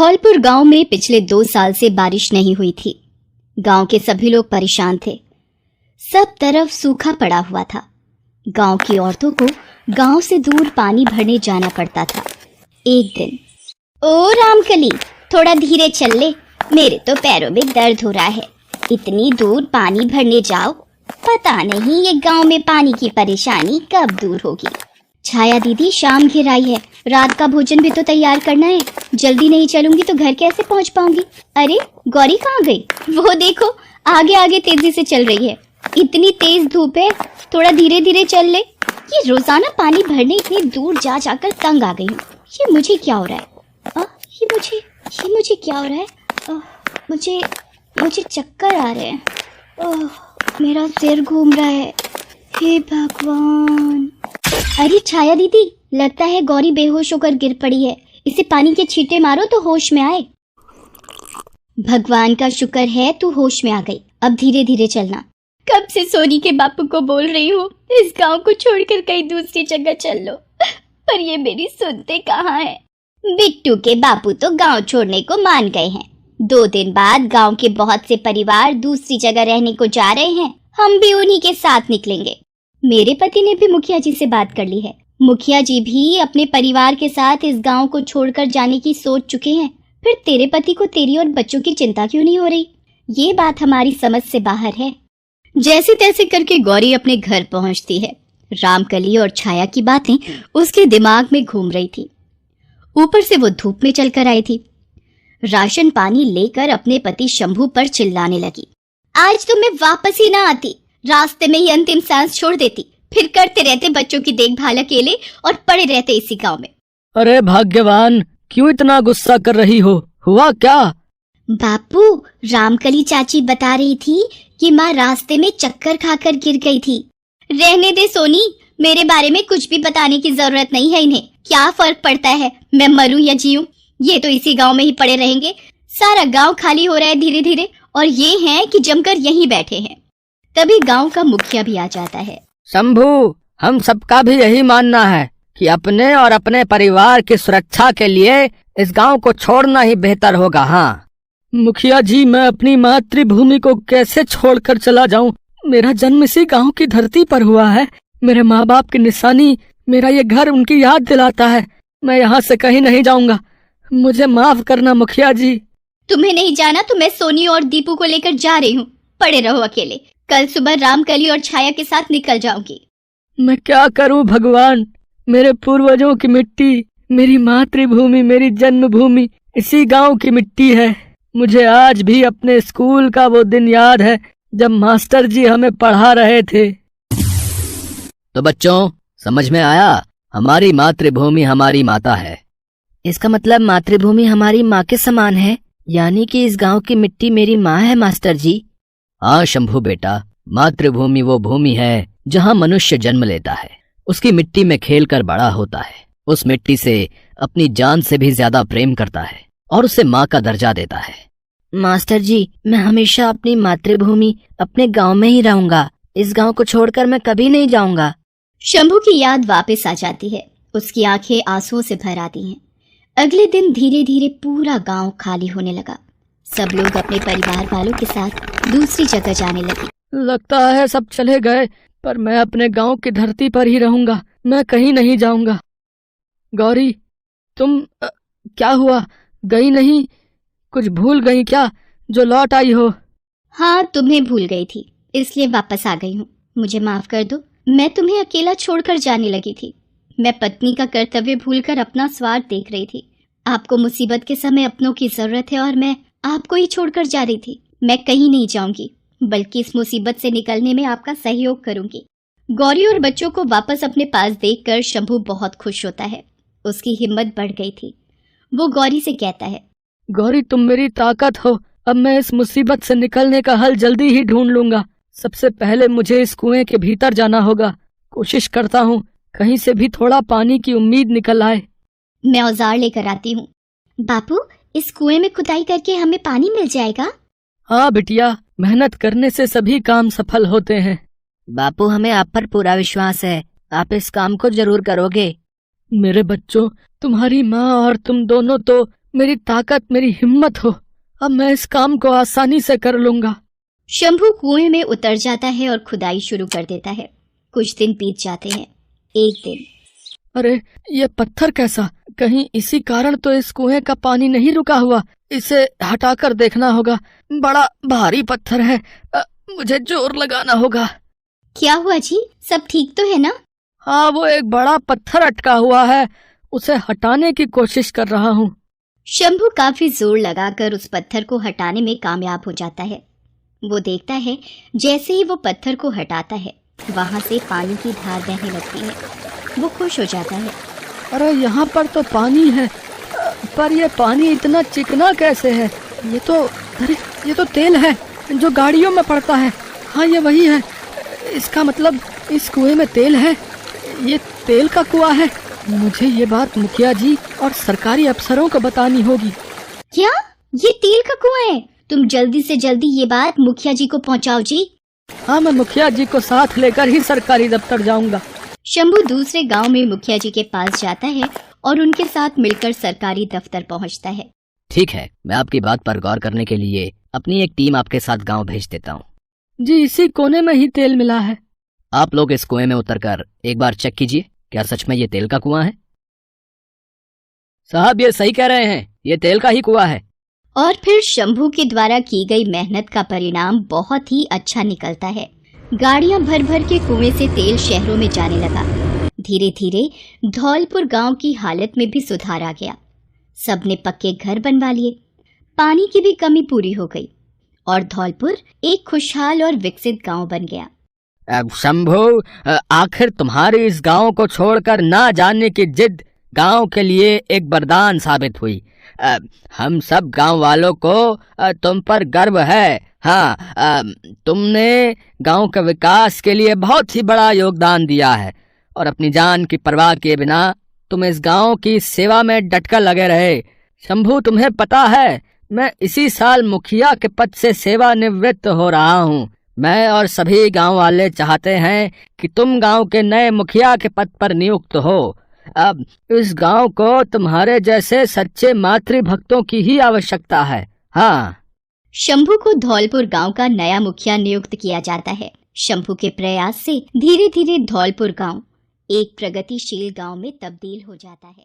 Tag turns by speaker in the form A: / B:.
A: धौलपुर गांव में पिछले 2 साल से बारिश नहीं हुई थी। गांव के सभी लोग परेशान थे। सब तरफ सूखा पड़ा हुआ था। गांव की औरतों को गांव से दूर पानी भरने जाना पड़ता था। एक दिन, ओ रामकली, थोड़ा धीरे चल ले, मेरे तो पैरों में दर्द हो रहा है। इतनी दूर पानी भरने जाओ, पता नहीं ये गांव में पानी की परेशानी कब दूर होगी। छाया दीदी, शाम घिर आई है, रात का भोजन भी तो तैयार करना है। जल्दी नहीं चलूंगी तो घर कैसे पहुंच पाऊंगी? अरे गौरी कहाँ गई? वो देखो, आगे आगे तेजी से चल रही है। इतनी तेज धूप है, थोड़ा धीरे धीरे चल ले। ये रोजाना पानी भरने इतनी दूर जा जाकर तंग आ गई हूँ। ये मुझे क्या हो रहा है? ये मुझे क्या हो रहा है? मुझे चक्कर आ रहे हैं। मेरा सिर घूम रहा है। हे भगवान! अरे छाया दीदी, लगता है गौरी बेहोश होकर गिर पड़ी है। इसे पानी के छींटे मारो तो होश में आए। भगवान का शुक्र है तू होश में आ गई। अब धीरे धीरे चलना। कब से सोनी के बापू को बोल रही हूँ इस गांव को छोड़कर कहीं दूसरी जगह चल लो, पर ये मेरी सुनते कहाँ है। बिट्टू के बापू तो गांव छोड़ने को मान गए हैं। 2 दिन बाद गांव के बहुत से परिवार दूसरी जगह रहने को जा रहे हैं। हम भी उन्हीं के साथ निकलेंगे। मेरे पति ने भी मुखिया जी से बात कर ली है। मुखिया जी भी अपने परिवार के साथ इस गांव को छोड़कर जाने की सोच चुके हैं। फिर तेरे पति को तेरी और बच्चों की चिंता क्यों नहीं हो रही? ये बात हमारी समझ से बाहर है। जैसे तैसे करके गौरी अपने घर पहुंचती है। रामकली और छाया की बातें उसके दिमाग में घूम रही थी। ऊपर से वो धूप में चलकर आई थी। राशन पानी लेकर अपने पति शंभू पर चिल्लाने लगी। आज तो मैं वापस ही ना आती, रास्ते में ही अंतिम सांस छोड़ देती। फिर करते रहते बच्चों की देखभाल अकेले और पड़े रहते इसी गांव में।
B: अरे भाग्यवान, क्यों इतना गुस्सा कर रही हो? हुआ क्या?
A: बापू, रामकली चाची बता रही थी कि माँ रास्ते में चक्कर खाकर गिर गई थी। रहने दे सोनी, मेरे बारे में कुछ भी बताने की जरूरत नहीं है इन्हें। क्या फर्क पड़ता है मैं मरूं या जीऊं? ये तो इसी गांव में ही पड़े रहेंगे। सारा गांव खाली हो रहा है धीरे धीरे, और ये हैं कि जमकर यहीं बैठे हैं। तभी गांव का मुखिया भी आ जाता है।
B: शंभू, हम सबका भी यही मानना है कि अपने और अपने परिवार की सुरक्षा के लिए इस गांव को छोड़ना ही बेहतर होगा। हाँ मुखिया जी, मैं अपनी मातृभूमि को कैसे छोड़कर चला जाऊं? मेरा जन्म इसी गांव की धरती पर हुआ है। मेरे माँ बाप की निशानी, मेरा ये घर उनकी याद दिलाता है। मैं यहाँ से कहीं नहीं जाऊंगा। मुझे माफ करना मुखिया जी।
A: तुम्हें नहीं जाना तो मैं सोनी और दीपू को लेकर जा रही हूँ। पड़े रहो अकेले। कल सुबह रामकली और छाया के साथ निकल जाऊंगी।
B: मैं क्या करूं भगवान? मेरे पूर्वजों की मिट्टी, मेरी मातृभूमि, मेरी जन्मभूमि इसी गांव की मिट्टी है। मुझे आज भी अपने स्कूल का वो दिन याद है जब मास्टर जी हमें पढ़ा रहे थे।
C: तो बच्चों, समझ में आया? हमारी मातृभूमि हमारी माता है।
D: इसका मतलब मातृभूमि हमारी माँ के समान है, यानी कि इस गांव की मिट्टी मेरी माँ है मास्टर जी।
C: हाँ शंभू बेटा, मातृभूमि वो भूमि है जहाँ मनुष्य जन्म लेता है। उसकी मिट्टी में खेलकर बड़ा होता है। उस मिट्टी से अपनी जान से भी ज्यादा प्रेम करता है और उसे माँ का दर्जा देता है।
D: मास्टर जी, मैं हमेशा अपनी मातृभूमि, अपने गांव में ही रहूंगा। इस गांव को छोड़कर मैं कभी नहीं जाऊंगा।
A: शंभू की याद वापस आ जाती है। उसकी आंखें आंसुओं से भर आती हैं। अगले दिन धीरे धीरे पूरा गांव खाली होने लगा। सब लोग अपने परिवार वालों के साथ दूसरी जगह जाने लगे।
B: लगता है सब चले गए, पर मैं अपने गांव की धरती पर ही रहूंगा। मैं कहीं नहीं जाऊंगा। गौरी, तुम क्या हुआ? गई नहीं? कुछ भूल गई क्या जो लौट आई हो?
A: हाँ, तुम्हें भूल गई थी, इसलिए वापस आ गई हूँ। मुझे माफ कर दो। मैं तुम्हें अकेला छोड़कर जाने लगी थी। मैं पत्नी का कर्तव्य भूलकर अपना स्वार्थ देख रही थी। आपको मुसीबत के समय अपनों की जरूरत है और मैं आपको ही छोड़कर जा रही थी। मैं कहीं नहीं जाऊंगी, बल्कि इस मुसीबत से निकलने में आपका सहयोग करूंगी। गौरी और बच्चों को वापस अपने पास देखकर शंभू बहुत खुश होता है। उसकी हिम्मत बढ़ गई थी। वो गौरी से कहता है,
B: गौरी, तुम मेरी ताकत हो। अब मैं इस मुसीबत से निकलने का हल जल्दी ही ढूंढ लूंगा। सबसे पहले मुझे इस कुएं के भीतर जाना होगा। कोशिश करता हूँ कहीं से भी थोड़ा पानी की उम्मीद निकल आए।
A: मैं औजार लेकर आती हूँ। बापू, इस कुएं में खुदाई करके हमें पानी मिल जाएगा?
B: हाँ बिटिया, मेहनत करने से सभी काम सफल होते हैं।
D: बापू, हमें आप पर पूरा विश्वास है। आप इस काम को जरूर करोगे।
B: मेरे बच्चों, तुम्हारी माँ और तुम दोनों तो मेरी ताकत, मेरी हिम्मत हो, अब मैं इस काम को आसानी से कर लूंगा।
A: शंभू कुएं में उतर जाता है और खुदाई शुरू कर देता है। कुछ दिन बीत जाते हैं। एक दिन,
B: अरे ये पत्थर कैसा? कहीं इसी कारण तो इस कुएं का पानी नहीं रुका हुआ। इसे हटाकर देखना होगा। बड़ा भारी पत्थर है, मुझे जोर लगाना होगा।
A: क्या हुआ जी, सब ठीक तो है ना?
B: हाँ, वो एक बड़ा पत्थर अटका हुआ है, उसे हटाने की कोशिश कर रहा हूँ।
A: शंभू काफी जोर लगाकर उस पत्थर को हटाने में कामयाब हो जाता है। वो देखता है जैसे ही वो पत्थर को हटाता है वहां से पानी की धार बहने लगती है। वो खुश हो जाता है।
B: अरे यहाँ पर तो पानी है, पर ये पानी इतना चिकना कैसे है? ये तो तेल है जो गाड़ियों में पड़ता है। हाँ, ये वही है। इसका मतलब इस कुएं में तेल है। ये तेल का कुआं है। मुझे ये बात मुखिया जी और सरकारी अफसरों को बतानी होगी।
A: क्या? ये तेल का कुआं है? तुम जल्दी से जल्दी ये बात मुखिया जी को पहुंचाओ जी।
B: हाँ, मैं मुखिया जी को साथ लेकर ही सरकारी दफ्तर जाऊंगा।
A: शंभू दूसरे गांव में मुखिया जी के पास जाता है और उनके साथ मिलकर सरकारी दफ्तर पहुंचता है।
C: ठीक है, मैं आपकी बात पर गौर करने के लिए अपनी एक टीम आपके साथ गांव भेज देता हूँ।
B: जी, इसी कोने में ही तेल मिला है।
C: आप लोग इस कुएं में उतरकर एक बार चेक कीजिए, क्या सच में ये तेल का कुआं है? साहब, ये सही कह रहे हैं, ये तेल का ही कुआं है।
A: और फिर शंभू के द्वारा की गई मेहनत का परिणाम बहुत ही अच्छा निकलता है। गाड़ियां भर भर के कुएं से तेल शहरों में जाने लगा। धीरे धीरे धौलपुर गांव की हालत में भी सुधार आ गया। सबने पक्के घर बनवा लिए, पानी की भी कमी पूरी हो गई और धौलपुर एक खुशहाल और विकसित गांव बन गया।
B: अब शंभू, आखिर तुम्हारी इस गांव को छोड़कर ना जाने की जिद गांव के लिए एक वरदान साबित हुई। हम सब गांव वालों को तुम पर गर्व है। हाँ, तुमने गांव के विकास के लिए बहुत ही बड़ा योगदान दिया है और अपनी जान की परवाह किए बिना तुम इस गांव की सेवा में डटकर लगे रहे। शंभू, तुम्हें पता है, मैं इसी साल मुखिया के पद से सेवानिवृत्त हो रहा हूँ। मैं और सभी गांव वाले चाहते हैं कि तुम गांव के नए मुखिया के पद पर नियुक्त हो। अब इस गांव को तुम्हारे जैसे सच्चे मातृभक्तों की ही आवश्यकता है। हाँ।
A: शंभू को धौलपुर गांव का नया मुखिया नियुक्त किया जाता है। शंभू के प्रयास से धीरे धीरे धौलपुर गांव एक प्रगतिशील गांव में तब्दील हो जाता है।